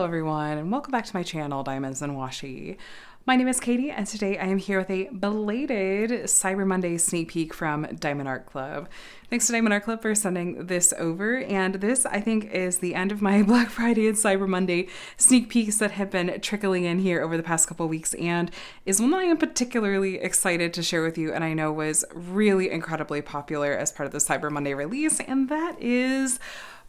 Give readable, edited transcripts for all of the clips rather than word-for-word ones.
Hello everyone, and welcome back to my channel, Diamonds and Washi. My name is Katie, and today I am here with a belated Cyber Monday sneak peek from Diamond Art Club. Thanks to Diamond Art Club for sending this over, and this I think is the end of my Black Friday and Cyber Monday sneak peeks that have been trickling in here over the past couple weeks, and is one that I am particularly excited to share with you, and I know was really incredibly popular as part of the Cyber Monday release, and that is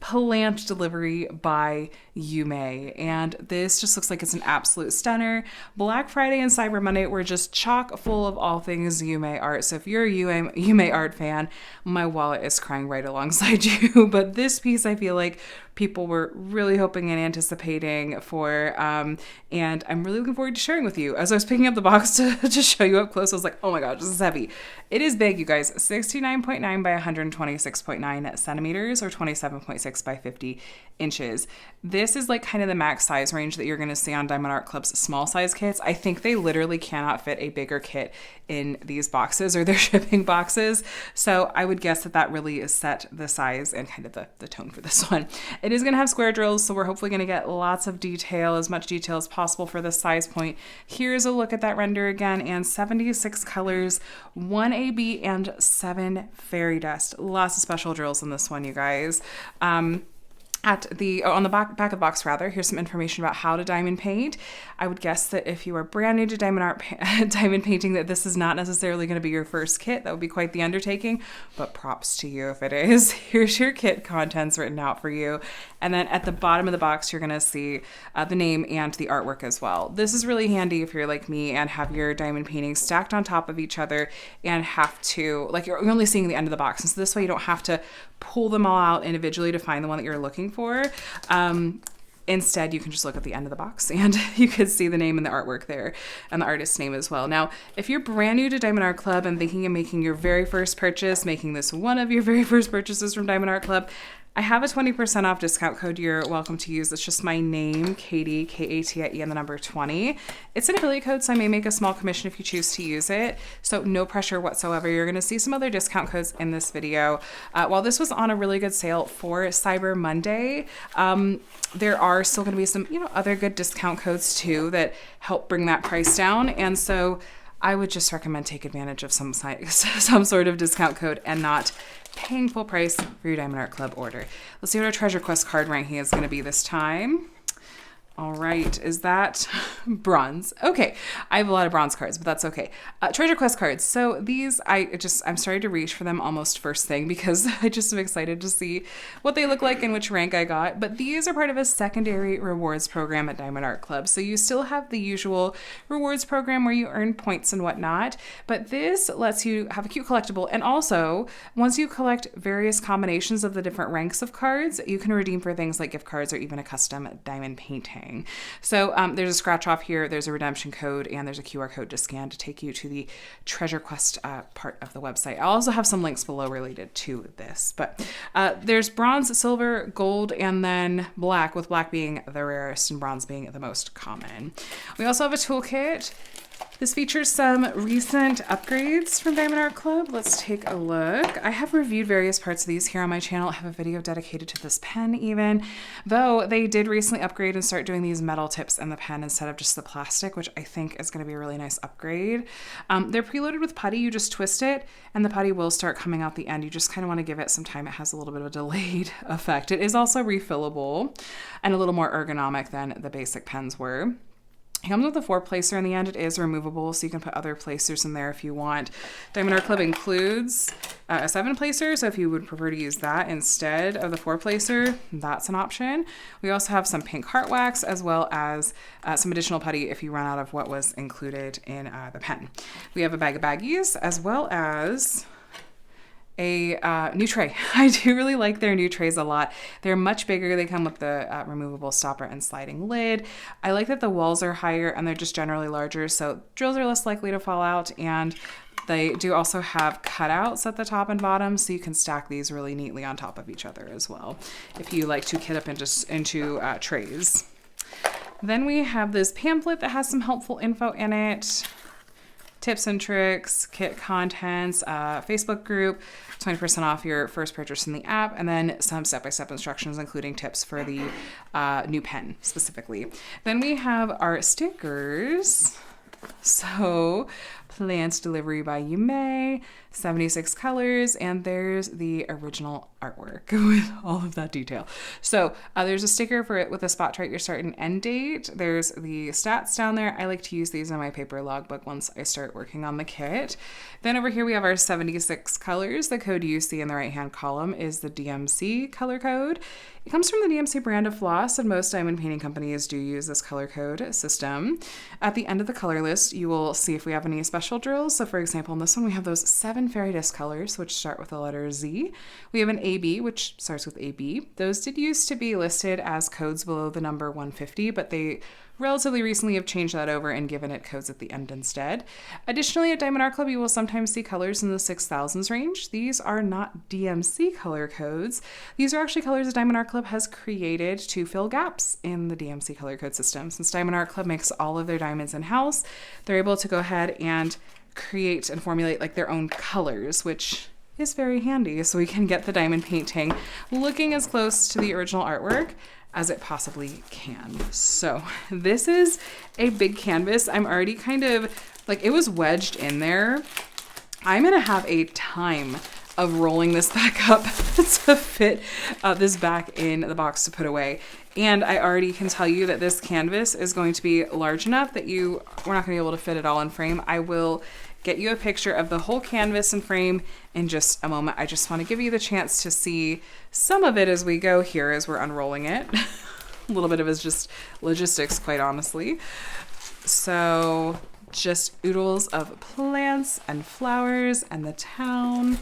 Plant Delivery by Yuumei. And this just looks like it's an absolute stunner. Black Friday and Cyber Monday were just chock full of all things Yuumei Art. So if you're a Yuumei Art fan, my wallet is crying right alongside you. But this piece, I feel like people were really hoping and anticipating for, and I'm really looking forward to sharing with you. As I was picking up the box to show you up close, I was like, oh my god, this is heavy. It is big, you guys. 69.9 by 126.9 centimeters, or 27.6 by 50 inches. This is like kind of the max size range that you're going to see on Diamond Art Club's small size kits. I think they literally cannot fit a bigger kit in these boxes or their shipping boxes. So I would guess that that really is set the size and kind of the tone for this one. It is going to have square drills, so we're hopefully going to get lots of detail, as much detail as possible for this size point. Here's a look at that render again, and 76 colors, 1 AB, and 7 fairy dust. Lots of special drills in this one, you guys. On the back of the box, rather, here's some information about how to diamond paint. I would guess that if you are brand new to diamond painting, that this is not necessarily going to be your first kit. That would be quite the undertaking, but props to you if it is. Here's your kit contents written out for you. And then at the bottom of the box, you're going to see the name and the artwork as well. This is really handy if you're like me and have your diamond paintings stacked on top of each other and have to, like, you're only seeing the end of the box. And so this way you don't have to pull them all out individually to find the one that you're looking for. Instead, you can just look at the end of the box and you can see the name and the artwork there, and the artist's name as well. Now, if you're brand new to Diamond Art Club and thinking of making your very first purchase, making this one of your very first purchases from Diamond Art Club, I have a 20% off discount code you're welcome to use. It's just my name, Katie, K-A-T-I-E, and the number 20. It's an affiliate code, so I may make a small commission if you choose to use it. So no pressure whatsoever. You're going to see some other discount codes in this video. While this was on a really good sale for Cyber Monday, there are still going to be some, other good discount codes too that help bring that price down. And so I would just recommend take advantage of some sort of discount code and not paying full price for your Diamond Art Club order. Let's see what our Treasure Quest card ranking is going to be this time. All right, is that bronze? Okay, I have a lot of bronze cards, but that's okay. Treasure Quest cards. So these, I'm starting to reach for them almost first thing because I just am excited to see what they look like and which rank I got. But these are part of a secondary rewards program at Diamond Art Club. So you still have the usual rewards program where you earn points and whatnot, but this lets you have a cute collectible. And also, once you collect various combinations of the different ranks of cards, you can redeem for things like gift cards or even a custom diamond painting. So there's a scratch off here, there's a redemption code, and there's a QR code to scan to take you to the Treasure Quest part of the website. I'll also have some links below related to this, but there's bronze, silver, gold, and then black, with black being the rarest and bronze being the most common. We also have a toolkit. This features some recent upgrades from Diamond Art Club. Let's take a look. I have reviewed various parts of these here on my channel. I have a video dedicated to this pen even, though they did recently upgrade and start doing these metal tips in the pen instead of just the plastic, which I think is going to be a really nice upgrade. They're preloaded with putty. You just twist it and the putty will start coming out the end. You just kind of want to give it some time. It has a little bit of a delayed effect. It is also refillable and a little more ergonomic than the basic pens were. It comes with a 4-placer in the end. It is removable, so you can put other placers in there if you want. Diamond Art Club includes a 7-placer, so if you would prefer to use that instead of the 4-placer, that's an option. We also have some pink heart wax, as well as some additional putty if you run out of what was included in the pen. We have a bag of baggies, as well as a new tray. I do really like their new trays a lot. They're much bigger. They come with the removable stopper and sliding lid. I like that the walls are higher and they're just generally larger, so drills are less likely to fall out, and they do also have cutouts at the top and bottom, so you can stack these really neatly on top of each other as well if you like to kit up into trays. Then we have this pamphlet that has some helpful info in it. tips and tricks, kit contents, Facebook group, 20% off your first purchase in the app, and then some step-by-step instructions, including tips for the new pen specifically. Then we have our stickers. So Plants Delivery by Yuumei, 76 colors, and there's the original artwork with all of that detail. So there's a sticker for it with a spot to write your start and end date. There's the stats down there. I like to use these in my paper logbook once I start working on the kit. Then over here we have our 76 colors. The code you see in the right-hand column is the DMC color code. It comes from the DMC brand of floss, and most diamond painting companies do use this color code system. At the end of the color list, you will see if we have any special drills. So for example, in this one, we have those 7 fairy dust colors, which start with the letter Z. We have an AB, which starts with AB. Those did used to be listed as codes below the number 150, but they relatively recently have changed that over and given it codes at the end instead. Additionally, at Diamond Art Club, you will sometimes see colors in the 6000s range. These are not DMC color codes. These are actually colors that Diamond Art Club has created to fill gaps in the DMC color code system. Since Diamond Art Club makes all of their diamonds in-house, they're able to go ahead and create and formulate like their own colors, which is very handy, so we can get the diamond painting looking as close to the original artwork as it possibly can. So this is a big canvas. I'm already kind of like, it was wedged in there. I'm gonna have a time of rolling this back up to fit this back in the box to put away. And I already can tell you that this canvas is going to be large enough that we're not gonna be able to fit it all in frame. I will get you a picture of the whole canvas and frame in just a moment. I just want to give you the chance to see some of it as we go here as we're unrolling it. A little bit of it is just logistics, quite honestly. So just oodles of plants and flowers and the town.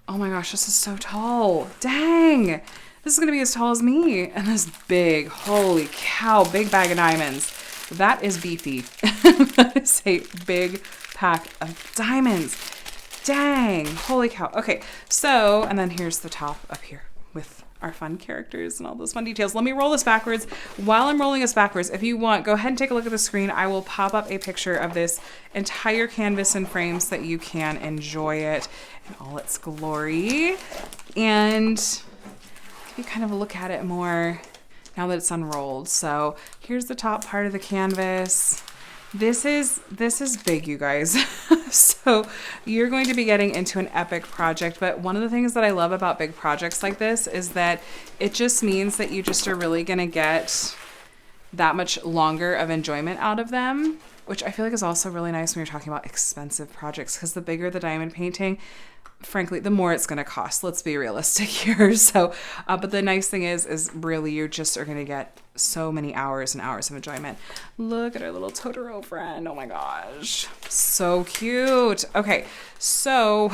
Oh my gosh, this is so tall. Dang, this is gonna be as tall as me. And this big, holy cow, big bag of diamonds. That is beefy. That is a big pack of diamonds. Dang, holy cow. Okay, so, and then here's the top up here with our fun characters and all those fun details. Let me roll this backwards. While I'm rolling this backwards, if you want, go ahead and take a look at the screen. I will pop up a picture of this entire canvas in frames so that you can enjoy it in all its glory. And give you kind of a look at it more now that it's unrolled. So here's the top part of the canvas. This is big, you guys. So you're going to be getting into an epic project, but one of the things that I love about big projects like this is that it just means that you just are really gonna get that much longer of enjoyment out of them, which I feel like is also really nice when you're talking about expensive projects, because the bigger the diamond painting, frankly, the more it's going to cost. Let's be realistic here. So, but the nice thing is really you just are going to get so many hours and hours of enjoyment. Look at our little Totoro friend. Oh my gosh. So cute. Okay. So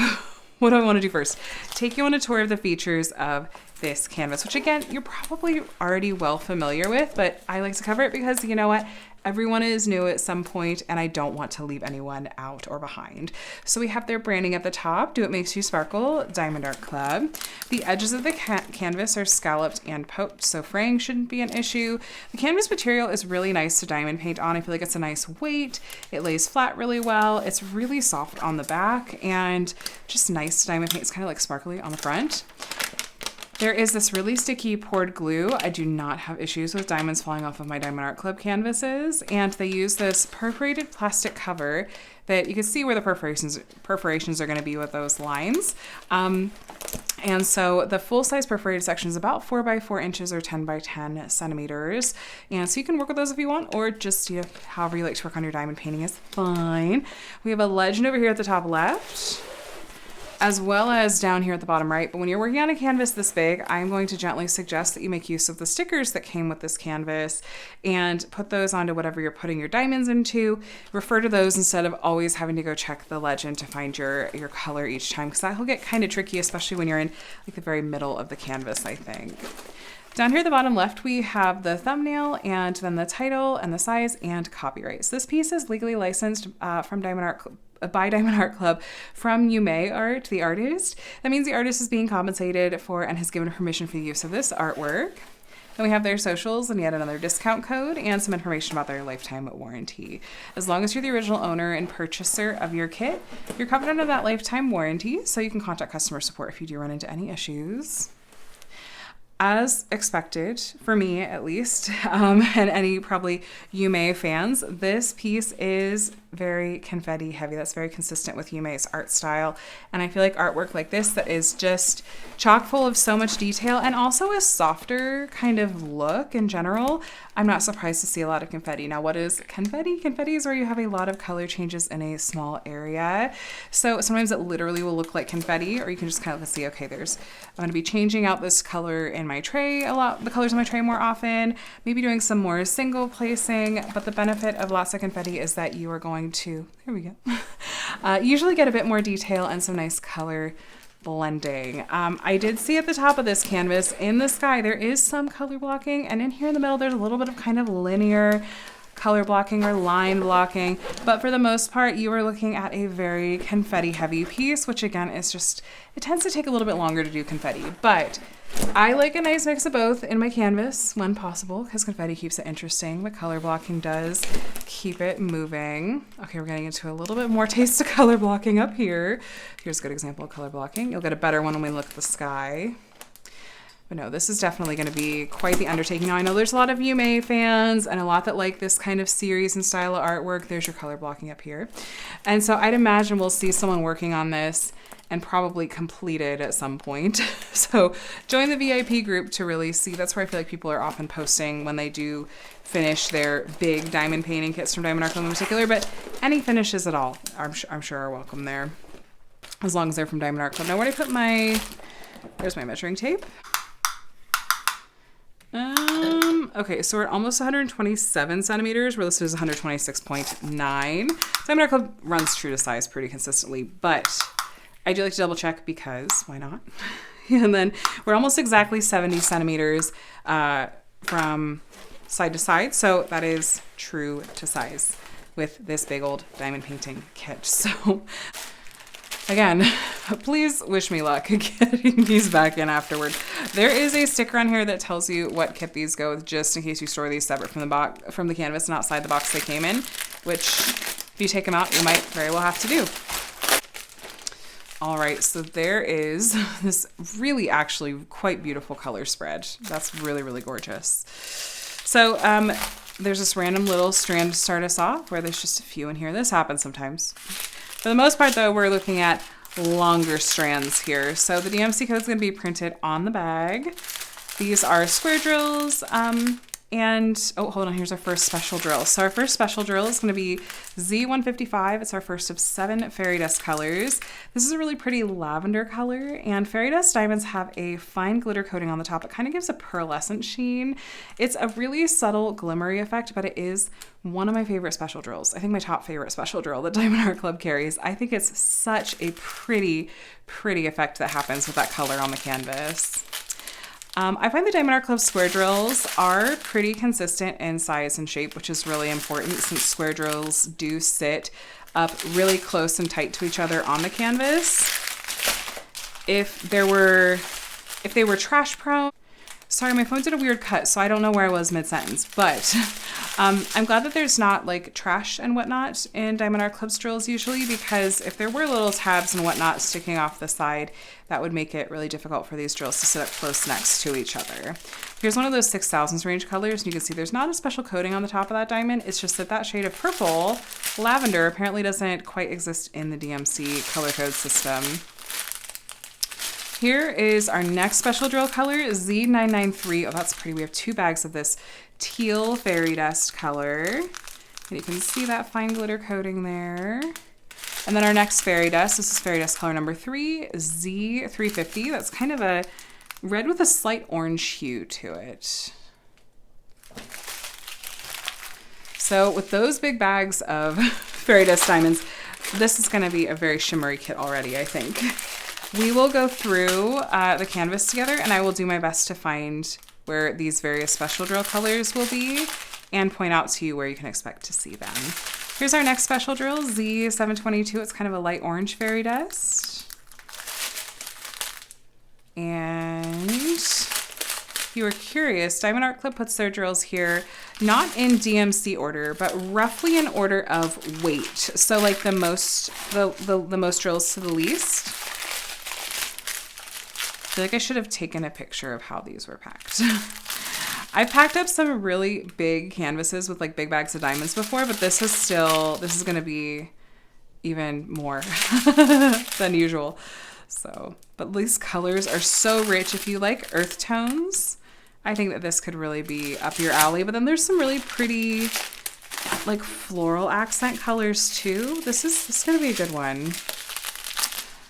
what do I want to do first? Take you on a tour of the features of this canvas, which again, you're probably already well familiar with, but I like to cover it because you know what? Everyone is new at some point, and I don't want to leave anyone out or behind. So we have their branding at the top. Do It Makes You Sparkle, Diamond Art Club. The edges of the canvas are scalloped and poked, so fraying shouldn't be an issue. The canvas material is really nice to diamond paint on. I feel like it's a nice weight. It lays flat really well. It's really soft on the back and just nice to diamond paint. It's kind of like sparkly on the front. There is this really sticky poured glue. I do not have issues with diamonds falling off of my Diamond Art Club canvases. And they use this perforated plastic cover that you can see where the perforations are going to be with those lines. And so the full-size perforated section is about 4 by 4 inches or 10 by 10 centimeters. And so you can work with those if you want, or just however you like to work on your diamond painting is fine. We have a legend over here at the top left, as well as down here at the bottom right. But when you're working on a canvas this big, I'm going to gently suggest that you make use of the stickers that came with this canvas and put those onto whatever you're putting your diamonds into. Refer to those instead of always having to go check the legend to find your color each time, because that'll get kind of tricky, especially when you're in like the very middle of the canvas, I think. Down here at the bottom left, we have the thumbnail and then the title and the size and copyright. So this piece is legally licensed from by Diamond Art Club from Yuumei Art, the artist. That means the artist is being compensated for and has given permission for the use of this artwork. Then we have their socials and yet another discount code and some information about their lifetime warranty. As long as you're the original owner and purchaser of your kit, you're covered under that lifetime warranty, so you can contact customer support if you do run into any issues. As expected, for me at least, and any probably Yuumei fans, this piece is very confetti heavy. That's very consistent with Yuumei's art style. And I feel like artwork like this that is just chock full of so much detail and also a softer kind of look in general, I'm not surprised to see a lot of confetti. Now, what is confetti? Confetti is where you have a lot of color changes in a small area. So sometimes it literally will look like confetti, or you can just kind of see, okay, I'm going to be changing out this color in my tray a lot, the colors in my tray more often, maybe doing some more single placing. But the benefit of lots of confetti is that you are going to, there we go, usually get a bit more detail and some nice color blending. I did see at the top of this canvas in the sky, there is some color blocking, and in here in the middle, there's a little bit of kind of linear color blocking or line blocking, but for the most part, you are looking at a very confetti heavy piece, which again is just, it tends to take a little bit longer to do confetti, but I like a nice mix of both in my canvas when possible, because confetti keeps it interesting, but color blocking does keep it moving. Okay, we're getting into a little bit more taste of color blocking up here. Here's a good example of color blocking. You'll get a better one when we look at the sky. But no, this is definitely going to be quite the undertaking. Now, I know there's a lot of Yuumei fans and a lot that like this kind of series and style of artwork. There's your color blocking up here. And so I'd imagine we'll see someone working on this and probably completed at some point. So join the VIP group to really see. That's where I feel like people are often posting when they do finish their big diamond painting kits from Diamond Art Club in particular, but any finishes at all, I'm sure are welcome there, as long as they're from Diamond Art Club. Now, where did I put there's my measuring tape. Okay, so we're at almost 127 centimeters, where this is 126.9. Diamond Art Club runs true to size pretty consistently, but I do like to double check because why not? And then we're almost exactly 70 centimeters from side to side. So that is true to size with this big old diamond painting kit. So again, please wish me luck getting these back in afterward. There is a sticker on here that tells you what kit these go with, just in case you store these separate from the box, from the canvas and outside the box they came in, which if you take them out, you might very well have to do. All right, so there is this really actually quite beautiful color spread. That's really, really gorgeous. So there's this random little strand to start us off where there's just a few in here. This happens sometimes. For the most part, though, we're looking at longer strands here. So the DMC code is going to be printed on the bag. These are square drills. And, oh, hold on, here's our first special drill. So our first special drill is going to be Z155. It's our first of 7 fairy dust colors. This is a really pretty lavender color, and fairy dust diamonds have a fine glitter coating on the top. It kind of gives a pearlescent sheen. It's a really subtle glimmery effect, but it is one of my favorite special drills. I think my top favorite special drill that Diamond Art Club carries. I think it's such a pretty, pretty effect that happens with that color on the canvas. I find the Diamond Art Club square drills are pretty consistent in size and shape, which is really important since square drills do sit up really close and tight to each other on the canvas. If they were trash prone, sorry, my phone did a weird cut, so I don't know where I was mid-sentence, but I'm glad that there's not like trash and whatnot in Diamond Art Club drills usually, because if there were little tabs and whatnot sticking off the side, that would make it really difficult for these drills to sit up close next to each other. Here's one of those 6000s range colors, and you can see there's not a special coating on the top of that diamond. It's just that shade of purple, lavender, apparently doesn't quite exist in the DMC color code system. Here is our next special drill color, Z993. Oh, that's pretty. We have 2 bags of this teal fairy dust color. And you can see that fine glitter coating there. And then our next fairy dust, this is fairy dust color number 3, Z350. That's kind of a red with a slight orange hue to it. So with those big bags of fairy dust diamonds, this is going to be a very shimmery kit already, I think. We will go through the canvas together, and I will do my best to find where these various special drill colors will be and point out to you where you can expect to see them. Here's our next special drill, Z722. It's kind of a light orange fairy dust. And you were curious, Diamond Art Club puts their drills here, not in DMC order, but roughly in order of weight. So like the most drills to the least. I feel like I should have taken a picture of how these were packed. I've packed up some really big canvases with like big bags of diamonds before, but this is going to be even more than usual. So, but these colors are so rich. If you like earth tones, I think that this could really be up your alley. But then there's some really pretty like floral accent colors too. This is going to be a good one.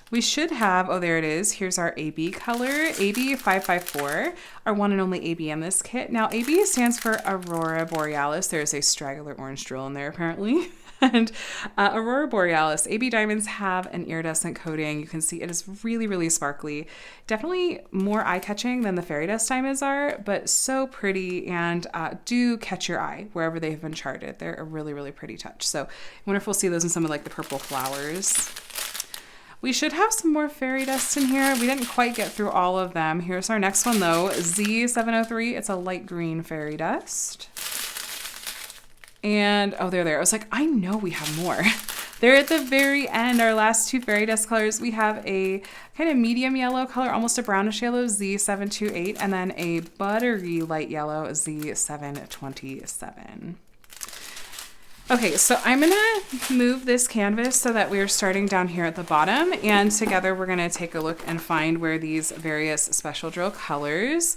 We should have, oh, there it is. Here's our AB color, AB 554, our one and only AB in this kit. Now, AB stands for Aurora Borealis. There's a straggler orange drill in there, apparently. And Aurora Borealis, AB diamonds have an iridescent coating. You can see it is really, really sparkly. Definitely more eye-catching than the fairy dust diamonds are, but so pretty and do catch your eye wherever they have been charted. They're a really, really pretty touch. So I wonder if we'll see those in some of like the purple flowers. We should have some more fairy dust in here. We didn't quite get through all of them. Here's our next one though, Z703. It's a light green fairy dust. And, oh, they're there. I was like, I know we have more. They're at the very end, our last two fairy dust colors. We have a kind of medium yellow color, almost a brownish yellow, Z728, and then a buttery light yellow, Z727. Okay, so I'm gonna move this canvas so that we're starting down here at the bottom, and together we're gonna take a look and find where these various special drill colors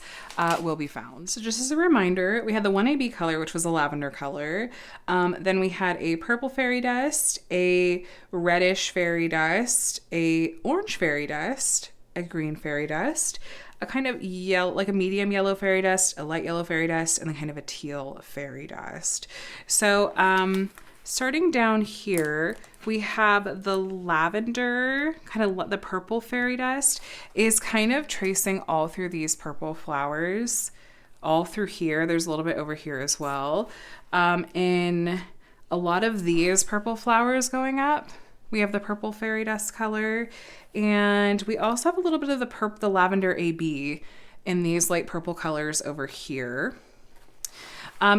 will be found. So just as a reminder, we had the 1AB color, which was a lavender color. Then we had a purple fairy dust, a reddish fairy dust, a orange fairy dust, a green fairy dust, a kind of yellow, like a medium yellow fairy dust, a light yellow fairy dust, and then kind of a teal fairy dust. So starting down here, we have the lavender, kind of the purple fairy dust is kind of tracing all through these purple flowers, all through here. There's a little bit over here as well. In a lot of these purple flowers going up, we have the purple fairy dust color, and we also have a little bit of the lavender AB in these light purple colors over here.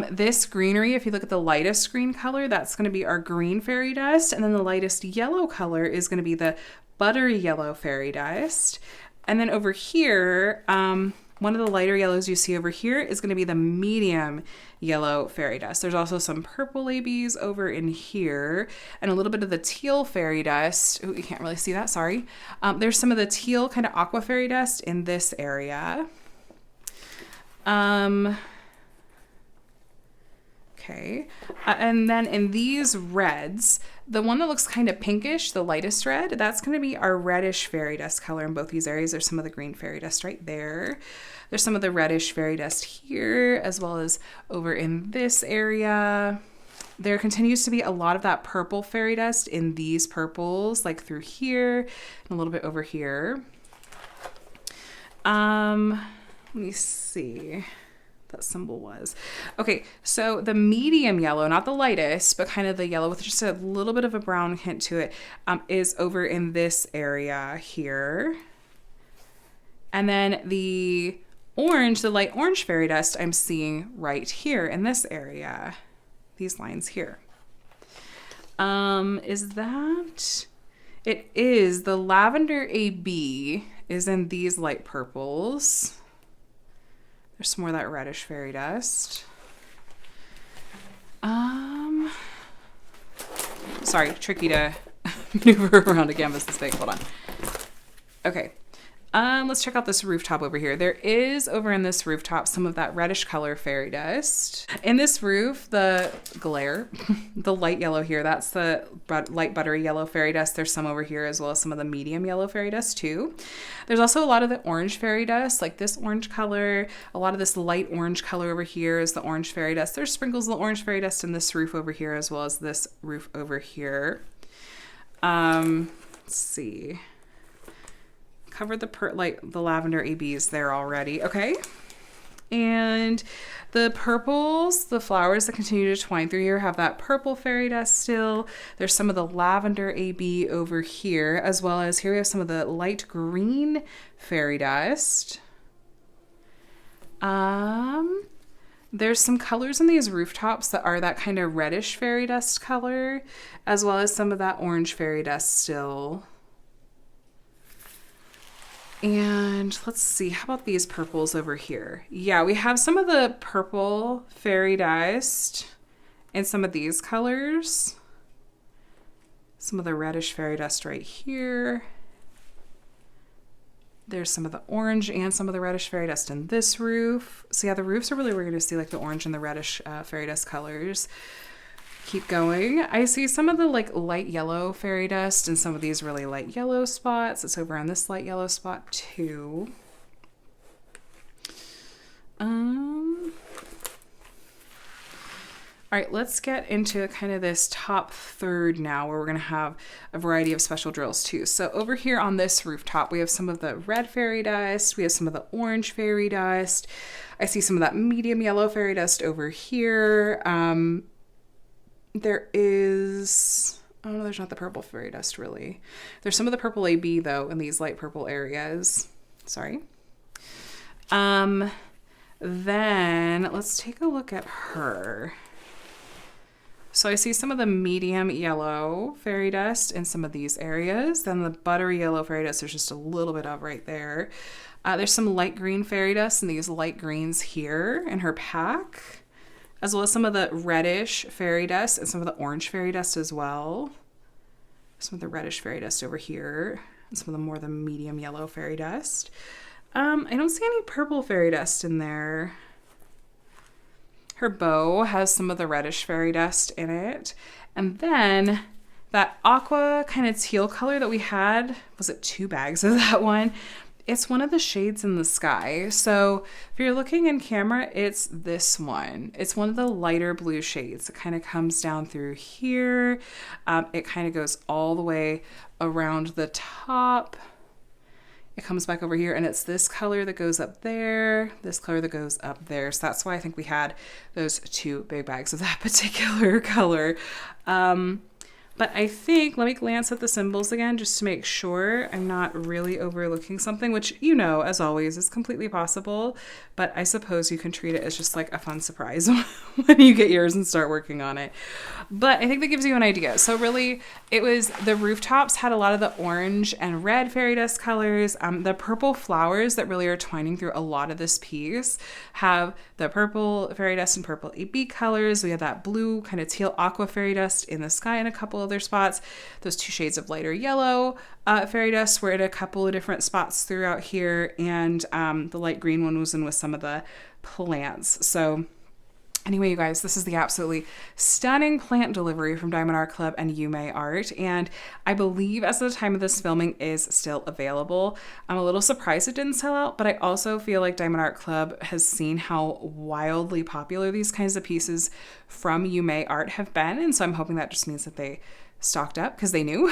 This greenery, if you look at the lightest green color, that's going to be our green fairy dust, and then the lightest yellow color is going to be the buttery yellow fairy dust. And then over here, one of the lighter yellows you see over here is going to be the medium yellow fairy dust. There's also some purple ABs over in here and a little bit of the teal fairy dust. Oh, you can't really see that, sorry. There's some of the teal kind of aqua fairy dust in this area. Okay, and then in these reds, the one that looks kind of pinkish, the lightest red, that's going to be our reddish fairy dust color in both these areas. There's some of the green fairy dust right there. There's some of the reddish fairy dust here, as well as over in this area. There continues to be a lot of that purple fairy dust in these purples, like through here and a little bit over here. Let me see. That symbol was. Okay, so the medium yellow, not the lightest, but kind of the yellow with just a little bit of a brown hint to it, is over in this area here. And then the orange, the light orange fairy dust, I'm seeing right here in this area. These lines here. Is that... It is. The lavender AB is in these light purples. There's some more of that reddish fairy dust. Sorry, tricky to maneuver around a canvas this big. Hold on. Okay. Let's check out this rooftop over here. There is over in this rooftop some of that reddish color fairy dust. In this roof, the glare, the light yellow here, that's the light buttery yellow fairy dust. There's some over here as well as some of the medium yellow fairy dust too. There's also a lot of the orange fairy dust, like this orange color. A lot of this light orange color over here is the orange fairy dust. There's sprinkles of the orange fairy dust in this roof over here as well as this roof over here. Let's see. Covered the lavender ABs there already. Okay. And the purples, the flowers that continue to twine through here have that purple fairy dust still. There's some of the lavender AB over here, as well as here we have some of the light green fairy dust. There's some colors in these rooftops that are that kind of reddish fairy dust color, as well as some of that orange fairy dust still. And let's see, how about these purples over here? Yeah, we have some of the purple fairy dust in some of these colors. Some of the reddish fairy dust right here. There's some of the orange and some of the reddish fairy dust in this roof. So yeah, the roofs are really where you're going to see like the orange and the reddish fairy dust colors. Keep going. I see some of the like light yellow fairy dust and some of these really light yellow spots. It's over on this light yellow spot too. All right, let's get into kind of this top third now, where we're going to have a variety of special drills too. So over here on this rooftop, we have some of the red fairy dust. We have some of the orange fairy dust. I see some of that medium yellow fairy dust over here. There is, oh no, there's not the purple fairy dust really. There's some of the purple AB though in these light purple areas. Sorry. Then let's take a look at her. So I see some of the medium yellow fairy dust in some of these areas. Then the buttery yellow fairy dust, there's just a little bit of right there. There's some light green fairy dust and these light greens here in her pack, as well as some of the reddish fairy dust and some of the orange fairy dust as well. Some of the reddish fairy dust over here and some of the more the medium yellow fairy dust. I don't see any purple fairy dust in there. Her bow has some of the reddish fairy dust in it. And then that aqua kind of teal color that we had, was it 2 bags of that one? It's one of the shades in the sky. So if you're looking in camera, it's this one. It's one of the lighter blue shades. It kind of comes down through here. It kind of goes all the way around the top. It comes back over here and it's this color that goes up there, this color that goes up there. So that's why I think we had those 2 big bags of that particular color. But I think, let me glance at the symbols again just to make sure I'm not really overlooking something, which, you know, as always, is completely possible. But I suppose you can treat it as just like a fun surprise when you get yours and start working on it. But I think that gives you an idea. So really, it was the rooftops had a lot of the orange and red fairy dust colors. The purple flowers that really are twining through a lot of this piece have the purple fairy dust and purple AB colors. We have that blue kind of teal aqua fairy dust in the sky in a couple other spots. Those 2 shades of lighter yellow fairy dust were in a couple of different spots throughout here. And the light green one was in with some of the plants. So anyway, you guys, this is the absolutely stunning plant delivery from Diamond Art Club and Yuumei Art, and I believe as of the time of this filming is still available. I'm a little surprised it didn't sell out, but I also feel like Diamond Art Club has seen how wildly popular these kinds of pieces from Yuumei Art have been, and so I'm hoping that just means that they stocked up because they knew.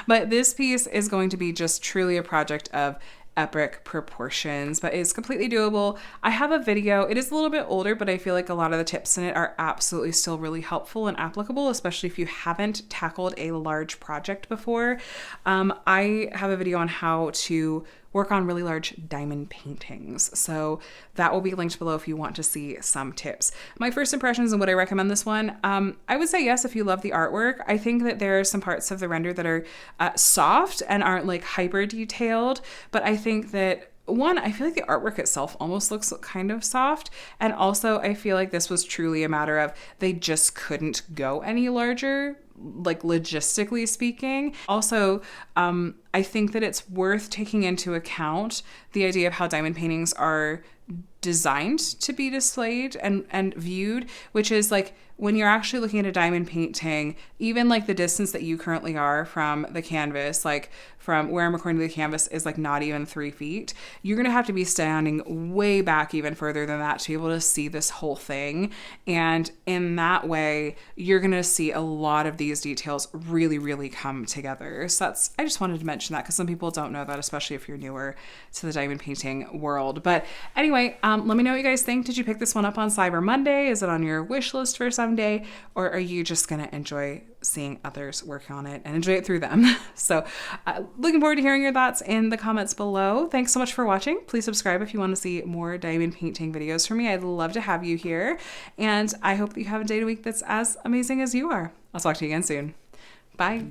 But this piece is going to be just truly a project of epic proportions, but it's completely doable. I have a video. It is a little bit older, but I feel like a lot of the tips in it are absolutely still really helpful and applicable, especially if you haven't tackled a large project before. I have a video on how to work on really large diamond paintings. So that will be linked below if you want to see some tips. My first impressions and would I recommend this one? I would say yes if you love the artwork. I think that there are some parts of the render that are soft and aren't like hyper detailed, but I think that one, I feel like the artwork itself almost looks kind of soft. And also I feel like this was truly a matter of they just couldn't go any larger, like logistically speaking. Also, I think that it's worth taking into account the idea of how diamond paintings are designed to be displayed and viewed, which is like when you're actually looking at a diamond painting, even like the distance that you currently are from the canvas, like from where I'm recording to the canvas is like not even 3 feet. You're going to have to be standing way back even further than that to be able to see this whole thing. And in that way, you're going to see a lot of these details really, really come together. So I just wanted to mention that because some people don't know that, especially if you're newer to the diamond painting world. But anyway, let me know what you guys think. Did you pick this one up on Cyber Monday? Is it on your wish list for some satisfying day, or are you just going to enjoy seeing others work on it and enjoy it through them? So looking forward to hearing your thoughts in the comments below. Thanks so much for watching. Please subscribe if you want to see more diamond painting videos from me. I'd love to have you here. And I hope that you have a day to week that's as amazing as you are. I'll talk to you again soon. Bye.